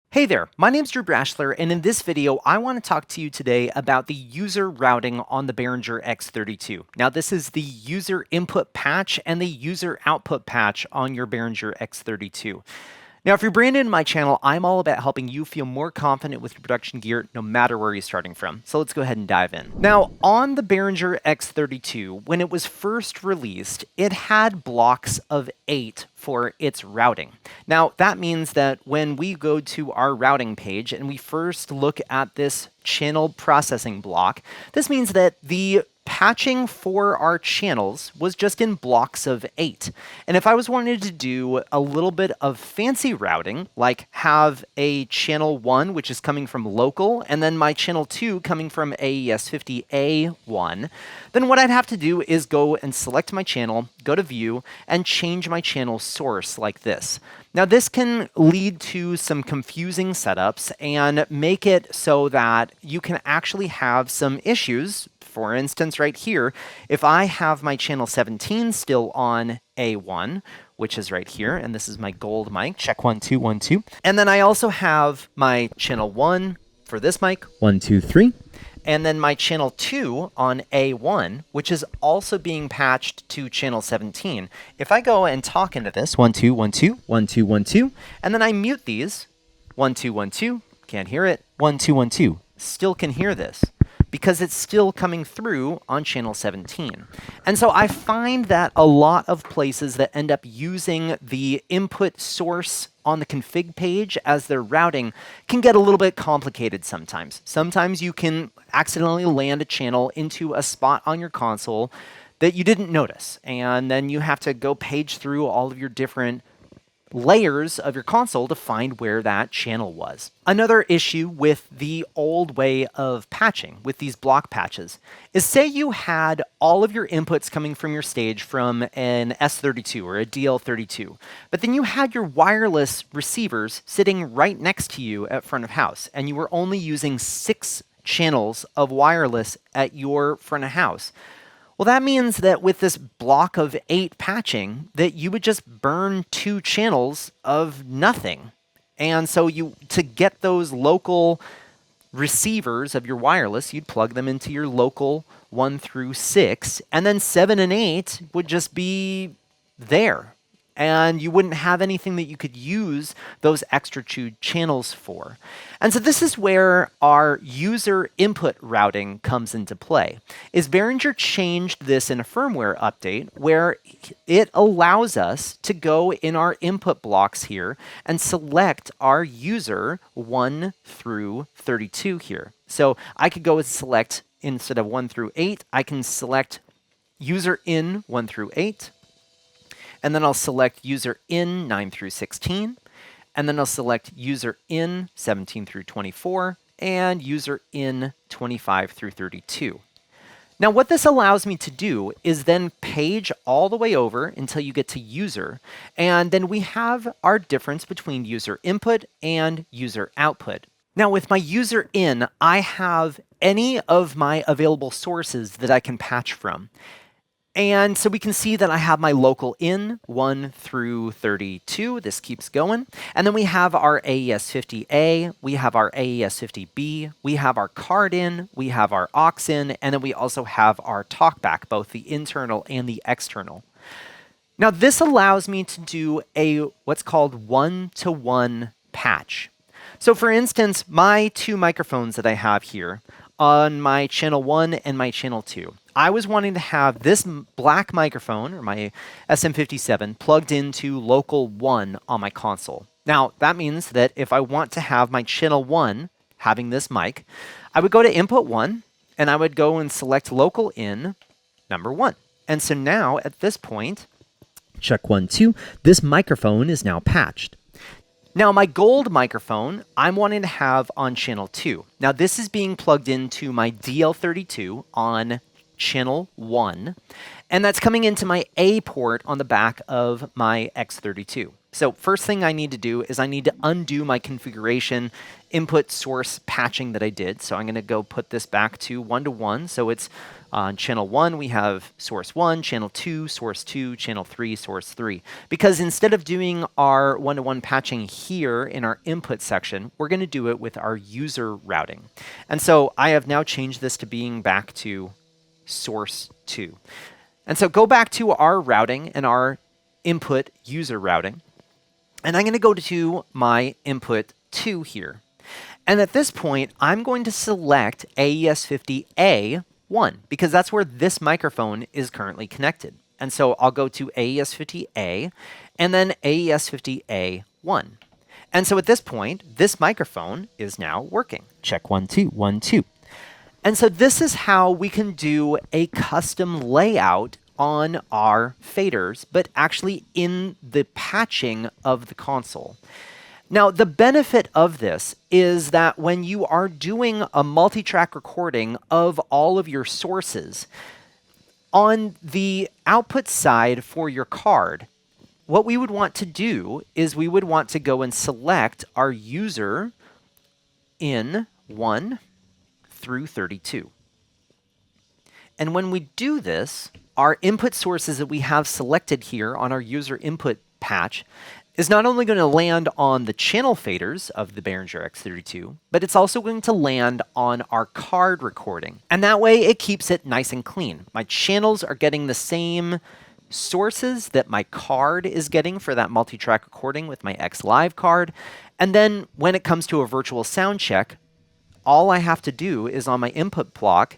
Hey there, my name's Brashler, and in this video, I want to talk to you today about the user routing on the Behringer X32. Now, this is the user input patch and the user output patch on your Behringer X32. Now, if you're brand new to my channel, I'm all about helping you feel more confident with your production gear no matter where you're starting from. So let's go ahead and dive in. Now, on the Behringer X32, when it was first released, it had blocks of 8 for its routing. Now, that means that when we go to our routing page and we first look at this channel processing block, this means that the patching for our channels was just in blocks of 8. And if I was wanting to do a little bit of fancy routing, like have a channel 1, which is coming from local, and then my channel 2 coming from AES50A1, then what I'd have to do is go and select my channel, go to view, and change my channel source like this. Now, this can lead to some confusing setups and make it so that you can actually have some issues. For instance, right here, if I have my channel 17 still on A1, which is right here, and this is my gold mic, check 1, 2, 1, 2. And then I also have my channel 1 for this mic, 1, 2, 3. And then my channel 2 on A1, which is also being patched to channel 17. If I go and talk into this, 1, 2, 1, 2, 1, 2, 1, 2, and then I mute these, 1, 2, 1, 2, can't hear it, 1, 2, 1, 2, still can hear this, because it's still coming through on channel 17. And so I find that a lot of places that end up using the input source on the config page as their routing can get a little bit complicated sometimes. Sometimes you can accidentally land a channel into a spot on your console that you didn't notice, and then you have to go page through all of your different layers of your console to find where that channel was. Another issue with the old way of patching, with these block patches, is say you had all of your inputs coming from your stage from an S32 or a DL32, but then you had your wireless receivers sitting right next to you at front of house, and you were only using 6 channels of wireless at your front of house. Well, that means that with this block of 8 patching, that you would just burn 2 channels of nothing. And so to get those local receivers of your wireless, you'd plug them into your local 1 through 6, and then 7 and 8 would just be there. And you wouldn't have anything that you could use those extra 2 channels for. And so this is where our user input routing comes into play. Is Behringer changed this in a firmware update where it allows us to go in our input blocks here and select our user 1 through 32 here. So I could go and select, instead of 1 through 8, I can select user in 1 through 8. And then I'll select user in 9 through 16, and then I'll select user in 17 through 24, and user in 25 through 32. Now, what this allows me to do is then page all the way over until you get to user, and then we have our difference between user input and user output. Now, with my user in, I have any of my available sources that I can patch from. And so we can see that I have my local in 1 through 32. This keeps going. And then we have our AES50A, we have our AES50B, we have our card in, we have our aux in, and then we also have our talkback, both the internal and the external. Now, this allows me to do what's called one-to-one patch. So for instance, my 2 microphones that I have here on my channel 1 and my channel 2. I was wanting to have this black microphone, or my SM57, plugged into local 1 on my console. Now, that means that if I want to have my channel 1 having this mic, I would go to input 1, and I would go and select local in number 1. And so now, at this point, check 1, 2, this microphone is now patched. Now, my gold microphone, I'm wanting to have on channel 2. Now, this is being plugged into my DL32 on channel 1, and that's coming into my A port on the back of my X32. So first thing I need to do is I need to undo my configuration input source patching that I did. So I'm going to go put this back to 1 to 1. So it's on channel 1, we have source 1, channel 2, source 2, channel 3, source 3. Because instead of doing our 1-to-1 patching here in our input section, we're going to do it with our user routing. And so I have now changed this to being back to source 2. And so go back to our routing and our input user routing. And I'm going to go to my input 2 here. And at this point, I'm going to select AES50A1 because that's where this microphone is currently connected. And so I'll go to AES50A and then AES50A1. And so at this point, this microphone is now working. Check 1, 2, 1, 2. And so this is how we can do a custom layout on our faders, but actually in the patching of the console. Now, the benefit of this is that when you are doing a multi-track recording of all of your sources, on the output side for your card, what we would want to do is we would want to go and select our user in 1 through 32. And when we do this, our input sources that we have selected here on our user input patch is not only going to land on the channel faders of the Behringer X32, but it's also going to land on our card recording. And that way it keeps it nice and clean. My channels are getting the same sources that my card is getting for that multi-track recording with my X Live card. And then when it comes to a virtual sound check, all I have to do is on my input block,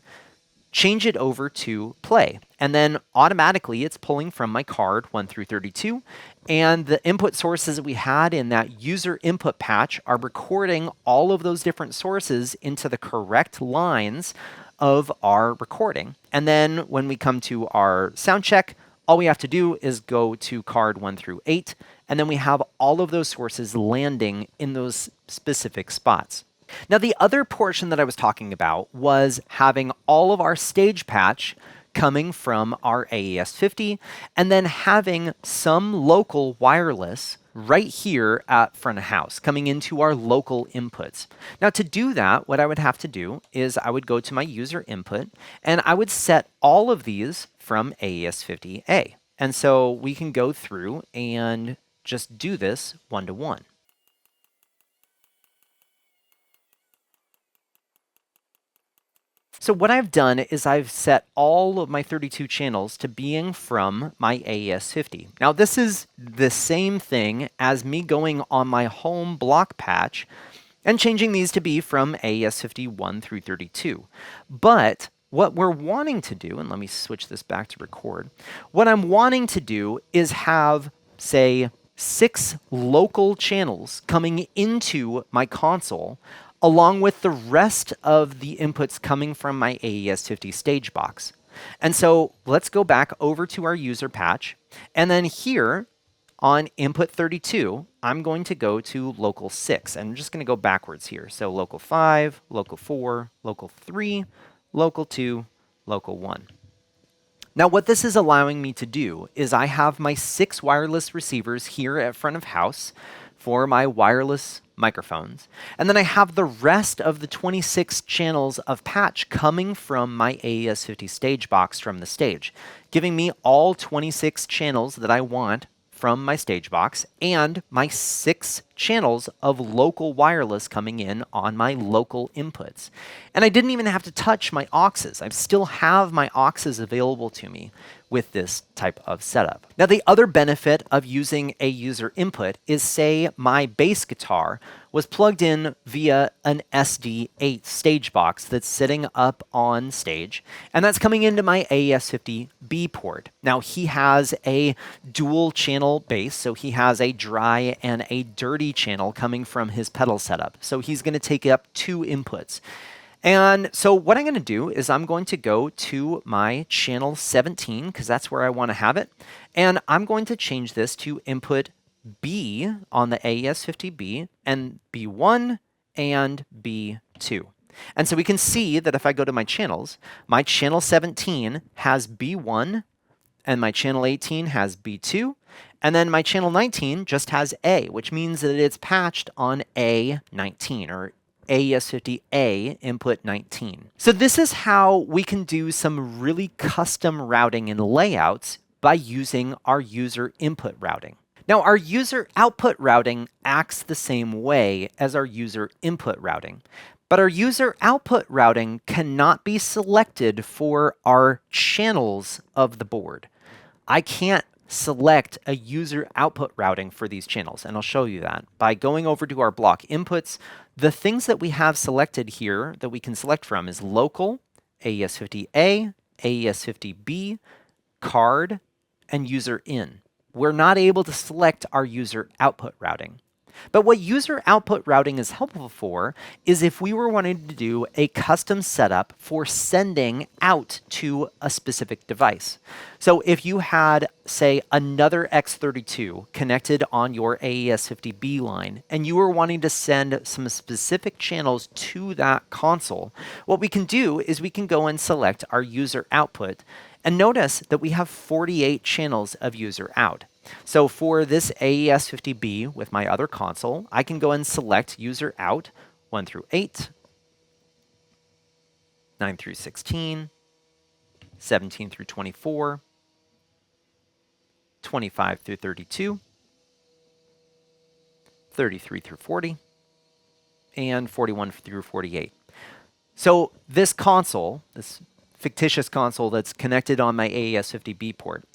change it over to play. And then automatically it's pulling from my card 1 through 32. And the input sources that we had in that user input patch are recording all of those different sources into the correct lines of our recording. And then when we come to our sound check, all we have to do is go to card 1 through 8. And then we have all of those sources landing in those specific spots. Now, the other portion that I was talking about was having all of our stage patch coming from our AES50 and then having some local wireless right here at front of house coming into our local inputs. Now, to do that, what I would have to do is I would go to my user input and I would set all of these from AES50A. And so we can go through and just do this 1 to 1. So what I've done is I've set all of my 32 channels to being from my AES50. Now this is the same thing as me going on my home block patch and changing these to be from AES51 through 32. But what we're wanting to do, and let me switch this back to record, what I'm wanting to do is have, say, 6 local channels coming into my console along with the rest of the inputs coming from my AES50 stage box. And so let's go back over to our user patch. And then here on input 32, I'm going to go to local 6. And I'm just going to go backwards here. So local 5, local 4, local 3, local 2, local 1. Now what this is allowing me to do is I have my 6 wireless receivers here at front of house for my wireless microphones. And then I have the rest of the 26 channels of patch coming from my AES50 stage box from the stage, giving me all 26 channels that I want from my stage box and my 6 channels of local wireless coming in on my local inputs. And I didn't even have to touch my auxes. I still have my auxes available to me with this type of setup. Now, the other benefit of using a user input is, say, my bass guitar was plugged in via an SD8 stage box that's sitting up on stage, and that's coming into my AES50B port. Now, he has a dual channel bass, so he has a dry and a dirty channel coming from his pedal setup. So he's going to take up 2 inputs. And so what I'm going to do is I'm going to go to my channel 17 because that's where I want to have it. And I'm going to change this to input B on the AES50B and B1 and B2. And so we can see that if I go to my channels, my channel 17 has B1 and my channel 18 has B2. And then my channel 19 just has A, which means that it's patched on A19 or AES50A input 19. So this is how we can do some really custom routing and layouts by using our user input routing. Now, our user output routing acts the same way as our user input routing, but our user output routing cannot be selected for our channels of the board. I can't select a user output routing for these channels, and I'll show you that. By going over to our block inputs, the things that we have selected here that we can select from is local, AES50A, AES50B, card, and user in. We're not able to select our user output routing. But what user output routing is helpful for is if we were wanting to do a custom setup for sending out to a specific device. So if you had, say, another X32 connected on your AES50B line, and you were wanting to send some specific channels to that console, what we can do is we can go and select our user output. And notice that we have 48 channels of user out. So for this AES50B with my other console, I can go and select user out 1 through 8, 9 through 16, 17 through 24, 25 through 32, 33 through 40, and 41 through 48. So this console, this fictitious console that's connected on my AES50B port,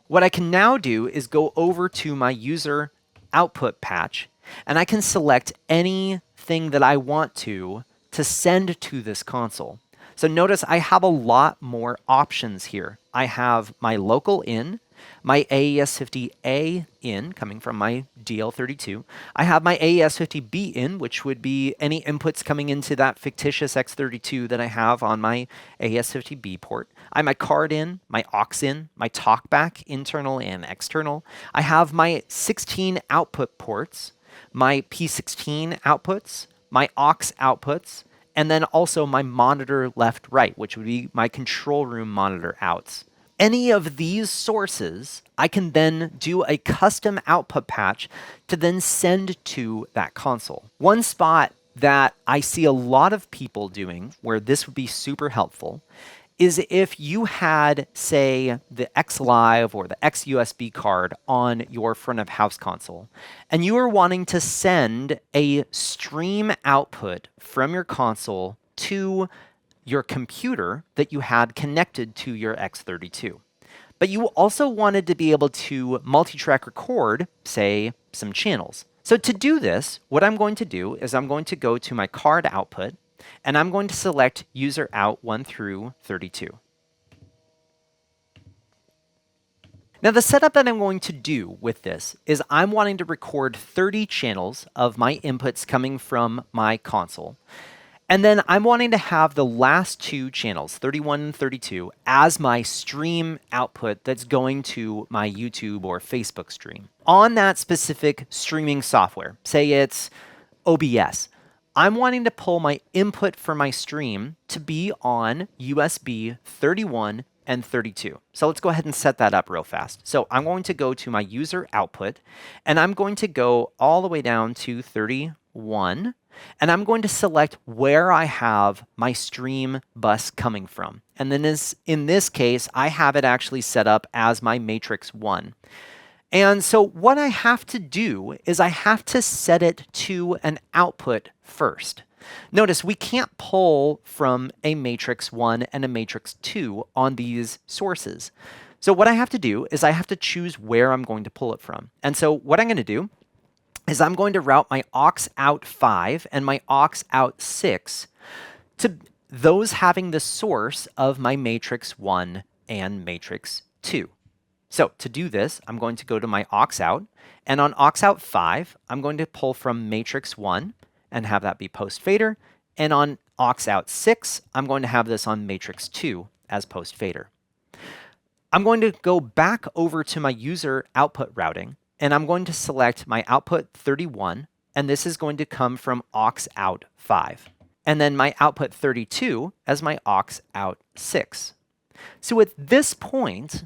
what I can now do is go over to my user output patch, and I can select anything that I want to send to this console. So notice I have a lot more options here. I have my local in, my AES50A in coming from my DL32. I have my AES50B in, which would be any inputs coming into that fictitious X32 that I have on my AES50B port. I have my card in, my aux in, my talkback, internal and external. I have my 16 output ports, my P16 outputs, my aux outputs, and then also my monitor left-right, which would be my control room monitor outs. Any of these sources, I can then do a custom output patch to then send to that console. One spot that I see a lot of people doing where this would be super helpful is if you had, say, the X Live or the X USB card on your front of house console, and you were wanting to send a stream output from your console to your computer that you had connected to your X32. But you also wanted to be able to multi-track record, say, some channels. So to do this, what I'm going to do is I'm going to go to my card output, and I'm going to select user out 1 through 32. Now the setup that I'm going to do with this is I'm wanting to record 30 channels of my inputs coming from my console. And then I'm wanting to have the last 2 channels, 31 and 32, as my stream output that's going to my YouTube or Facebook stream. On that specific streaming software, say it's OBS, I'm wanting to pull my input for my stream to be on USB 31 and 32. So let's go ahead and set that up real fast. So I'm going to go to my user output, and I'm going to go all the way down to 31, and I'm going to select where I have my stream bus coming from. And then in this case, I have it actually set up as my matrix 1. And so what I have to do is I have to set it to an output first. Notice we can't pull from a matrix 1 and a matrix 2 on these sources. So what I have to do is I have to choose where I'm going to pull it from. And so what I'm going to do is I'm going to route my aux out 5 and my aux out 6 to those having the source of my matrix 1 and matrix 2. So to do this, I'm going to go to my aux out, and on aux out 5, I'm going to pull from matrix 1 and have that be post fader, and on aux out 6, I'm going to have this on matrix 2 as post fader. I'm going to go back over to my user output routing, and I'm going to select my output 31, and this is going to come from aux out 5. And then my output 32 as my aux out 6. So at this point,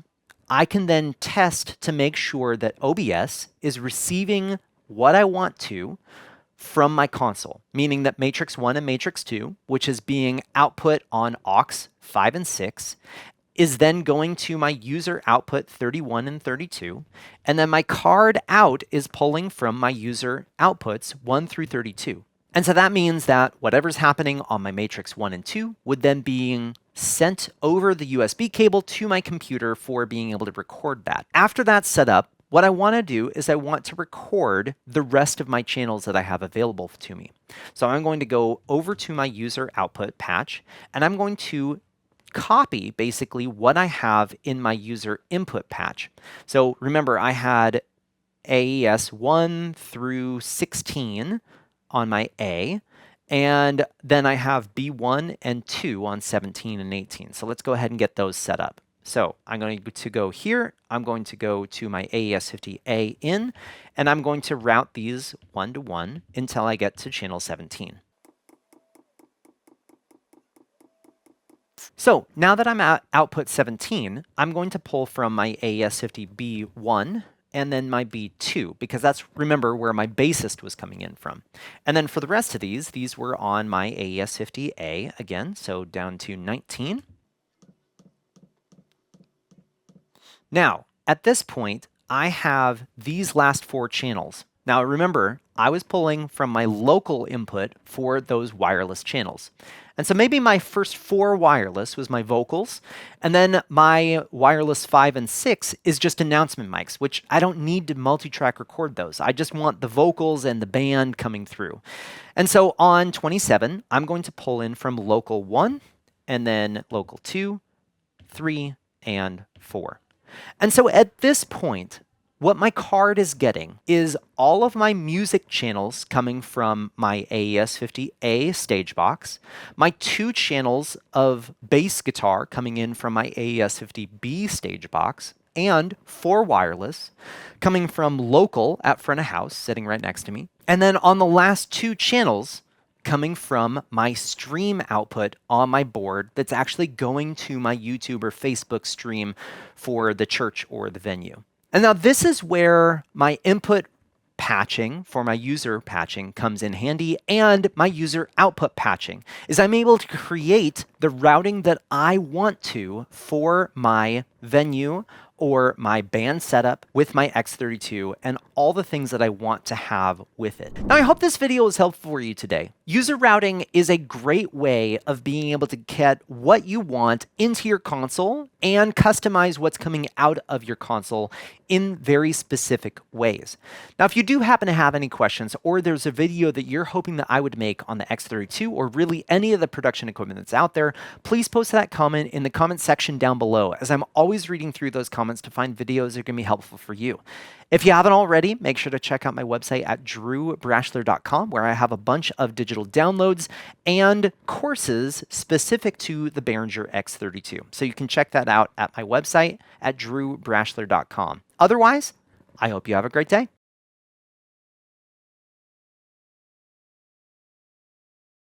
I can then test to make sure that OBS is receiving what I want to from my console, meaning that Matrix 1 and Matrix 2, which is being output on aux 5 and 6, is then going to my user output 31 and 32, and then my card out is pulling from my user outputs 1 through 32. And so that means that whatever's happening on my Matrix 1 and 2 would then being sent over the USB cable to my computer for being able to record that. After that's set up, what I want to do is I want to record the rest of my channels that I have available to me. So I'm going to go over to my user output patch, and I'm going to copy basically what I have in my user input patch. So remember, I had AES 1 through 16 on my A, and then I have B1 and 2 on 17 and 18. So let's go ahead and get those set up. So I'm going to go here, I'm going to go to my AES50A in, and I'm going to route these 1 to 1 until I get to channel 17. So now that I'm at output 17, I'm going to pull from my AES50B1 and then my B2, because that's, remember, where my bassist was coming in from. And then for the rest of these were on my AES50A again, so down to 19. Now, at this point, I have these last 4 channels. Now remember, I was pulling from my local input for those wireless channels. And so maybe my first 4 wireless was my vocals, and then my wireless 5 and 6 is just announcement mics, which I don't need to multi-track record those. I just want the vocals and the band coming through. And so on 27, I'm going to pull in from local 1, and then local 2, 3, and 4. And so at this point, what my card is getting is all of my music channels coming from my AES50A stage box, my 2 channels of bass guitar coming in from my AES50B stage box, and 4 wireless coming from local at front of house, sitting right next to me. And then on the last 2 channels, coming from my stream output on my board that's actually going to my YouTube or Facebook stream for the church or the venue. And now this is where my input patching for my user patching comes in handy, and my user output patching is I'm able to create the routing that I want to for my venue or my band setup with my X32 and all the things that I want to have with it. Now, I hope this video was helpful for you today. User routing is a great way of being able to get what you want into your console and customize what's coming out of your console in very specific ways. Now, if you do happen to have any questions, or there's a video that you're hoping that I would make on the X32 or really any of the production equipment that's out there, please post that comment in the comment section down below, as I'm always reading through those comments to find videos that are going to be helpful for you. If you haven't already, make sure to check out my website at drewbrashler.com, where I have a bunch of digital downloads and courses specific to the Behringer X32. So you can check that out at my website at drewbrashler.com. Otherwise, I hope you have a great day.